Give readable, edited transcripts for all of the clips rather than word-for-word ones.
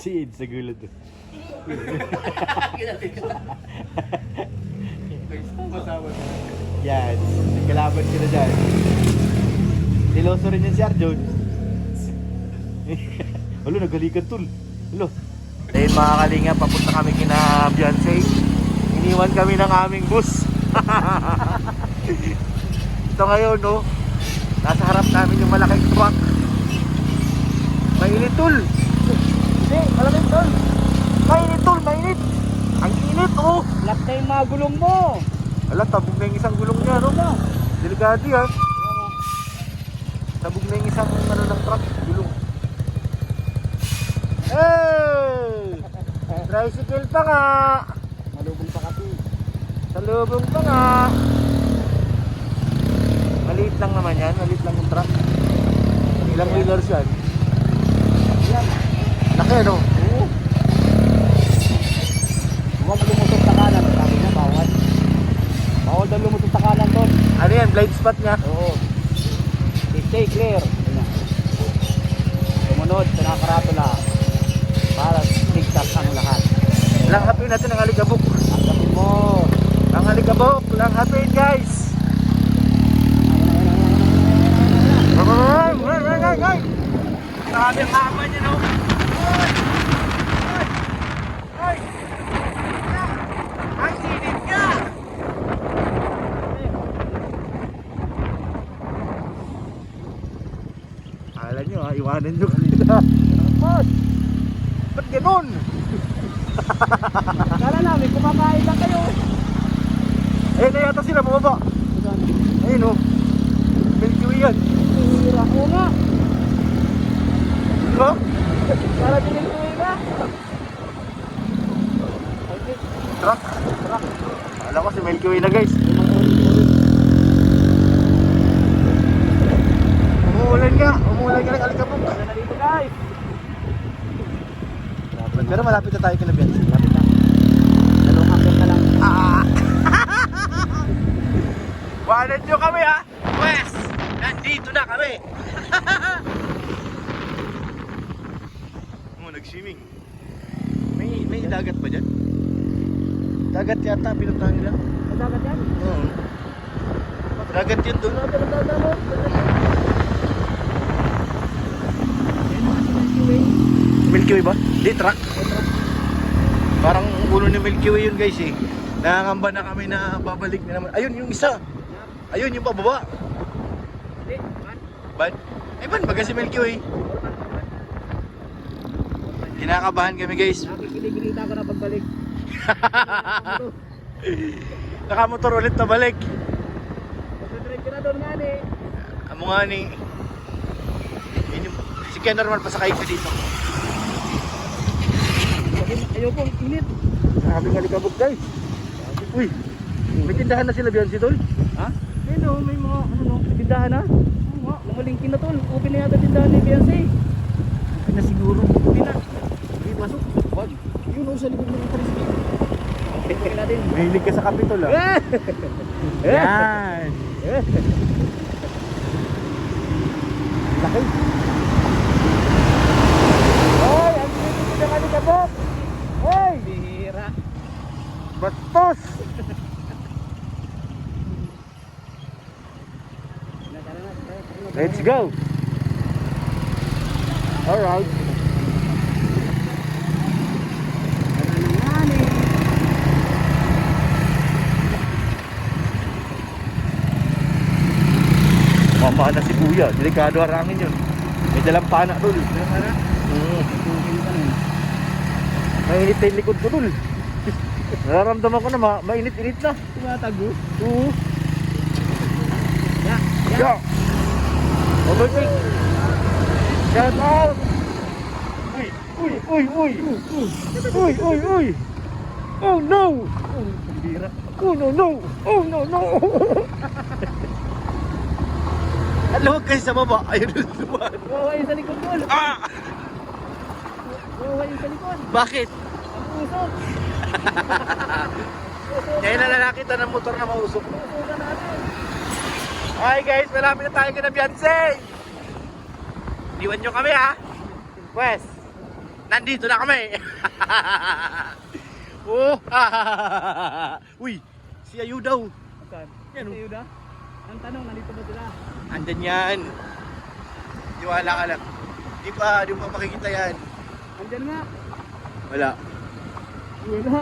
Si Ed sa gulo to. Yan, nagkalaban sila dyan. Niloso rin yan si Arjon. Halo, naghalikan tol. Halo. Ayun mga kalinga, papunta kami kina Beyonce. Iniwan kami ng aming bus. Ito ngayon, no? Nasa harap namin yung malaking truck. Mainit tol. Hindi, malaking tol. Mainit tol, mainit. Ang init, oh. Lock na yung mga gulong mo. Ala, tabog na yung isang gulong niya, no? Delikado yan. Tabog na yung isang ng truck, gulong. Hey! Tricycle pa nga. Malubong pa kasi. Salubong pa nga. Maliit lang naman yan, maliit lang yung truck. Ilang wheelers yan? Yan. Laki, no? Oo. Huwag lumutot sa kanan. Sabi niya, bawal. Bawal daw lumutot sa kanan doon. Ano yan, blind spot niya? Oo. Stay clear. Sumunod sa nakaratula para ligtas ang lahat. Langhapin natin ang alikabok. Agapin mo. Ang alikabok, langhapin guys. Ay! Grabe ang haba niya, no? Ay! Ay, sinit ka! Akala nyo ha, iwanan nyo kanila. Ba't ganun? Kala namin, kumakain lang kayo. Ayun na yata sila, bumaba. Ayun o. Milky Way yan. Hira ko nga. Diba? Para dinigtuin na. Truck. Alam ko si Milky Way na guys. Umuulan nga ng alikabok. Wala na dito guys. Pero malapit na tayo kila Beyonce. Lapit na. Dalawang akit na lang. Wanan nyo kami ha. Wes, nandito na kami. Nag-swimming. May dagat ba dyan? Dagat yata, pinuntahan nila. May dagat yan? Oo. Dagat yun doon. Milky Way ba? Di, truck. Parang ulo ni Milky Way yun guys eh. Nangangamba na kami na babalik na naman. Ayun yung isa. Ayun yung pababa. Hindi, ban. Ban? Ay ban, baga si Milky Way. Kinakabahan kami guys. Nakikiligilita ko na pagbalik. Nakamotor ulit na balik. Pagka-drive ka na doon nga ni. Amo nga ni. Yun yung, si Ken normal pasakay ko dito. Ayoko, init. Sabi nga likabog guys. Uy, may tindahan na sila Beyonce tol. Ha? Ayun o, may mga tindahan na. Oo nga, mga linkin na tol. Open na yata tindahan ni Beyonce. Open na siguro. Open na. Hindi pasok. Wag. Yun o, sa likod ng tricycle. Open natin. Mahilig ka sa Capitol ah. Yan. Laki. Hoy, ang tricycle na kalikabok. Hoy! Bihira. Bastos. Let's go. Alright. Mapana si Kuya, delikado harangin yun. May dalang pana tol. Dalang pana? Mainit na yung likod ko tol. Nararamdaman ko na mainit-init na. Tumatago? Oo. Yeah. Overtake. Shout out. Uy. Oh no. Oh no. Oh no. Alam guys sa baba. Ayun naman. Wawa yung sa likod ko. Wawa yung sa likod. Bakit? Ang usok. Ngayon na nakita ng motor na mausok. Usukan natin. Hi guys, malapit na tayo kina Beyonce. Iwan nyo kami ha. Pwes, nandito na kami. Oh, uy, si Ayu daw. Saan? Yan, oh. Ayun na. Ang tanong, nandito ba sila? Andyan yan. Tiwala ka lang. Di pa makikita yan. Andyan nga. Wala. Wala.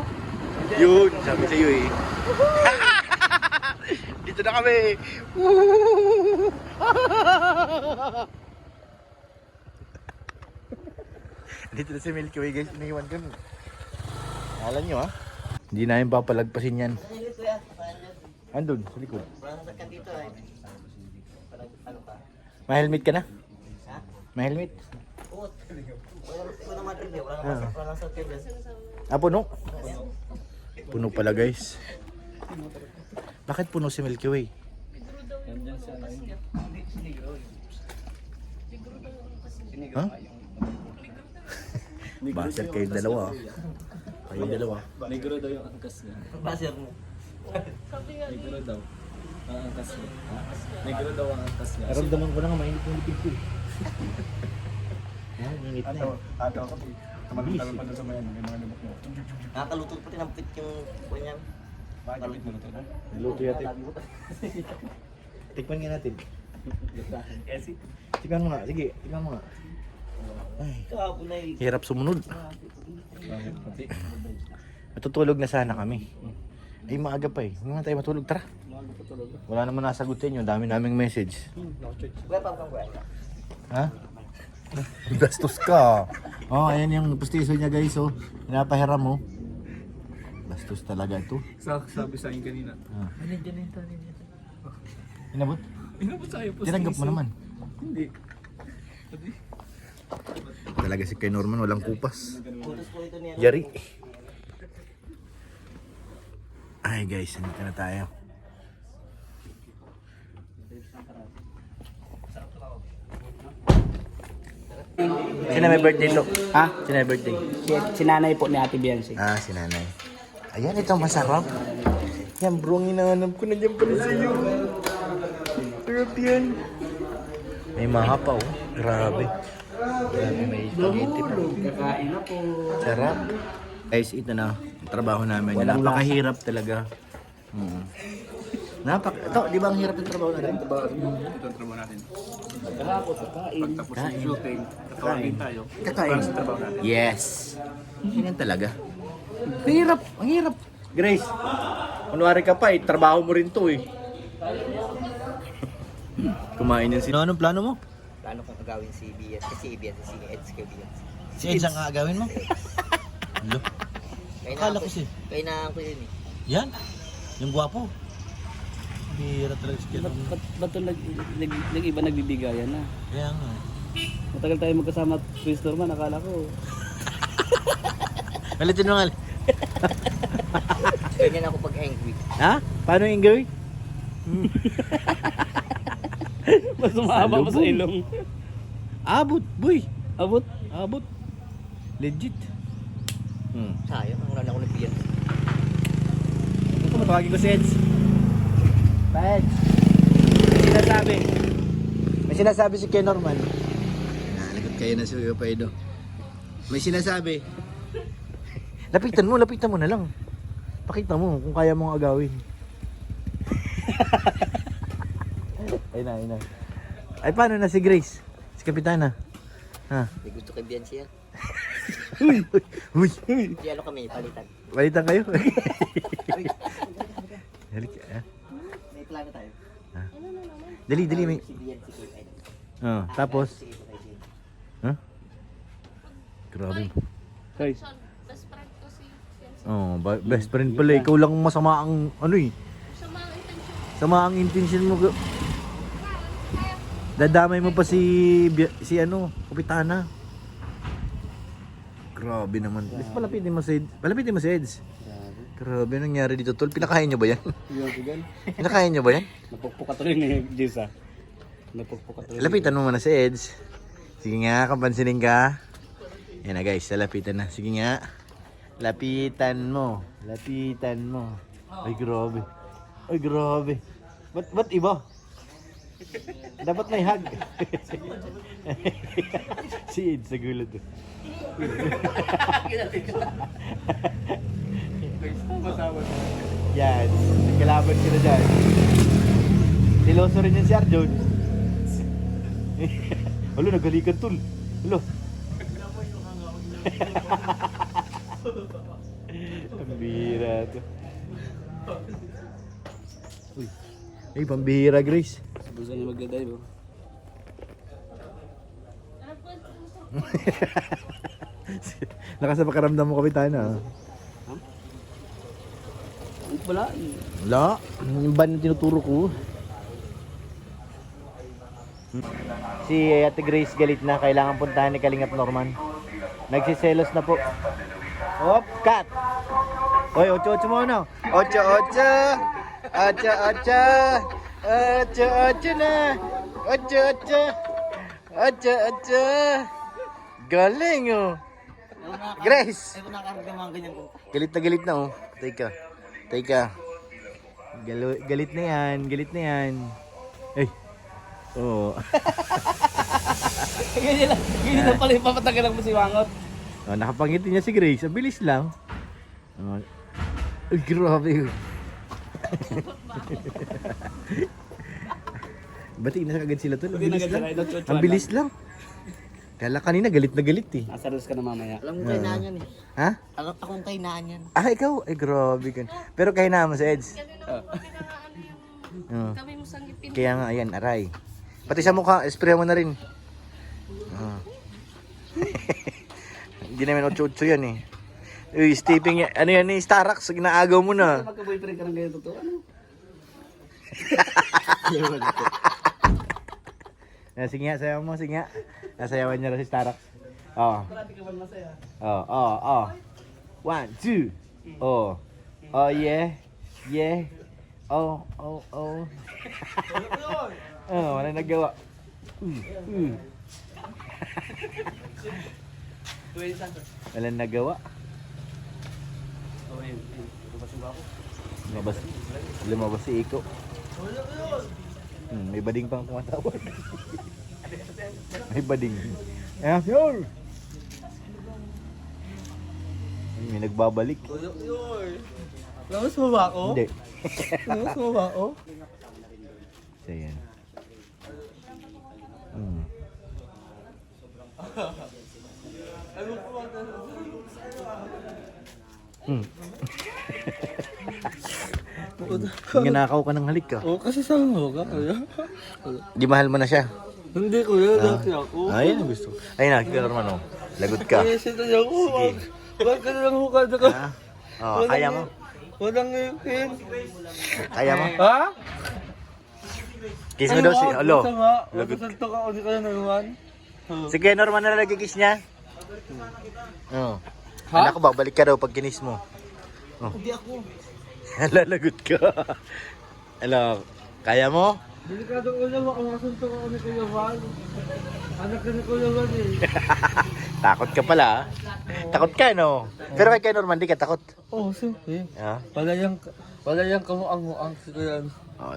Yun, sabi sa'yo eh. Dito na kami. Dito na si Milky Way guys, iniwan ko. Alam nyo ha? Hindi namin papalagpasin yan. Andun, sa likod. May helmet ka na? May helmet? Puno? Puno pala guys. Bakit puno si Milky Way? Ha? Baser kayong dalawa. Kayong dalawa. Negro daw yung angkas niya. Baser mo. Negro daw. Ang angkas niya. Negro daw ang angkas niya. Naramdaman ko na nga mainit yung lipid ko eh. Yan, ingit na eh. Ato ako. Tamal-tamal pa doon sa mayan. May mga lumok mo. Nakakalutog pa rin ang pit yung kanyang. Bakit mo luto na? Niluto yate. Tikman nga natin. Tikman mo nga, sige, tikman mo nga. Ay, Kahapon ay hirap sumunod. Bakit pati? Matutulog na sana kami. Ay, maaga pa eh. Hindi naman tayo matulog, tara. Mago pa talaga. Wala naman nasagutin yun, dami naming message. wala pa kang kwenta. Ha? Gastos ka. Oh, ayan yung pustiso niya guys, oh. Pinapahiram mo. Gastos talaga ito. Sabi sa akin kanina. Ah. Nandiyan na yung tanin niya. Inabot? Inabot sa'yo po. Tinanggap mo naman. Hindi. Talaga si kay Norman, walang kupas. Putos po ito niya. Yari. Ay guys, nandito na tayo. Sino may birthday to? Ha? Sino may birthday? Sinanay po ni Ate Biancy. Ah, si nanay. Ayan, ito masarap. Yan bro, ang hinahanap ko. Nandiyan pala sa'yo. Sarap yan. May maha pa oh. Grabe. Grabe, may spaghetti pa. Kakain na po. Sarap. Guys, ito na. Ang trabaho namin. Walang Napakahirap talaga. Ito, di ba ang hirap ng trabaho natin? Ito ang trabaho natin. Kahapon, kakain. Tapos yung shooting. Kakain tayo. Kakain. Para sa trabaho natin. Yes. Ganyan talaga. Ang hirap. Ang hirap. Grace, kunwari ka pa eh. Trabaho mo rin to eh. Kumain yan sino. Anong plano mo? Paano kung agawin si BS? Kasi BS, si Eds kay BS. Si Eds ang aagawin mo? Hello? Akala ko si- Kaya ko yun eh. Yan. Yung gwapo. Bira talaga si Kelo. Ba't ito nag-iba nagbibigayan na? Kaya nga. Matagal tayo magkasama at Chris Norman, akala ko. Malitin mo nga. Ganyan ako pag angry. Ha? Paano yung gawin? Mas umahaba pa sa Salubong. ilong. Abot, boy. Abot. Abot. Legit. Sayang, ang rana ko ng BS. Ito, matawagin ko si Eds. Eds. May sinasabi. May sinasabi si Ken Norman. Nalagot kayo na si Uyo Paido. May sinasabi. Lapitan mo na lang. Pakita mo kung kaya mong agawin. Ayun na. Ay, paano na si Grace? Si Kapitana? Ha? May gusto kay BS yan. Uy! Di ano kami, palitan. Balitan kayo. Halika, ha? May plano tayo. Dali, may... Si BS, si kay Eds. Oh, tapos? Si Eds, kay Eds. Ha? Grabe. Guys, Best friend ko si Fiancé. Oh, best friend pala. Ikaw lang masama ang ano eh. Sama ang intention. Sama ang intention mo. Dadamay mo pa si ano, Kapitana. Grabe naman. Let's palapitin mo si Eds. Grabe, anong nangyari dito, tol? Pinakain nyo ba yan? Pinakain nyo ba yan? napukpuka tuloy ni Jessa. Napukpuka tuloy. Lapitan mo muna si Eds. Sige nga, kapansinin ka. Yan na guys, lapitan na. Sige nga. Lapitan mo. Ay, grabe. Ba't iba? Dapat may hug. Si Ed sa gulo to. Yan, nagkalaban ka na dyan. Niloso rin yung si Arjon. Halo, naghalikan tol. Halo. Pambihira to. Uy. Ay, pambihira, Grace. Gusto niya magdadive oh. Nakasa pakaramdam mo kapitana. Wala. Wala. Yung ban na tinuturo ko. Si Ate Grace galit na. Kailangan puntahan ni Kalingap Norman. Nagsiselos na po. Hop, cut! Oy, 8-8 mo na. 8-8! 8-8! 8-8 na! 8-8! 8-8! Galing oh! Grace! Ay, kung nakaramdaman ganyan ko. Galit na oh. Teka. Galit na yan. Ay. Oo. Ganyan lang pala yung papatagal mo si Wangot. Oh, nakapangiti niya si Grace. Ang bilis lang. Oh. Ay, grabe. Batiin na sa kagad sila to. Ang bilis lang. Kala kanina galit na galit eh. Nasa rules ka na mamaya. Alam mo kainaan yan eh. Ha? Alam akong kainaan yan. Ah, ikaw? Ay, grabe ka. Pero kahinaan mo sa Eds. Kanina po pinaano yung Oh. kami mo sanggipin. Kaya nga, ayan, aray. Pati sa mukha, spray mo na rin. Ah. Hindi namin 8-8 yan eh. Uy, stepping yan. Ano yan eh, Starax, ginaagaw mo na. Magka-boyfriend ka ng ganyan totoo. Ano? Sige nga, sayaw mo, sige nga. Nasayawan niya rin si Starax. Oo. Marami ka ba masaya? Oo. 1, 2. Oh. Oh, yeah. Yeah. Oh. Oh, wala nagawa. Wala nagawa. Lumabas si Iko. May bading pang tumatawag. May bading. Yun! May nagbabalik. Lamas mo ba ako? Hindi. Lamas mo ba ako? So, yan. Ginakaw ka ng halik ka. Oo, kasi saan mo ka? Di mahal mo na siya. Hindi kuya, dati ako. Ay, yan ang gusto. Ay, nakikita naman oh. Lagot ka. Kasi tayo ako. Bakit ka nalang hukad ako? Ha? Oh, kaya mo? Walang ngipin. Kaya mo? Ha? Kiss mo daw si... Alo. Lagot. Magkasaltok ako di kaya naman. Si Kuya Norman na nagkikiss niya? Oo. Ha? Anak ko, babalik ka daw pag kinis mo. Oh. Hindi ako. Lalagot ka. Alo, kaya mo? Delikado ko na makasuntok ako ni Kuya Val. Anak ka ni Kuya Val eh. Takot ka pala, ah. Takot ka, no? Pero kay Norman, di ka takot. Oo, siyempre. Ha? Palayang kamuang-muang si Kuya. Oh.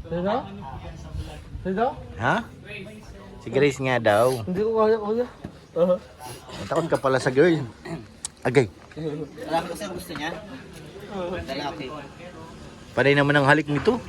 Sino? Sino? Ha? Si Grace nga daw. Hindi ko kaya Kuya. Takot ka pala sa girl. Agay. Alam ko saan gusto niya? Lalaki. Panay naman ang halik nito.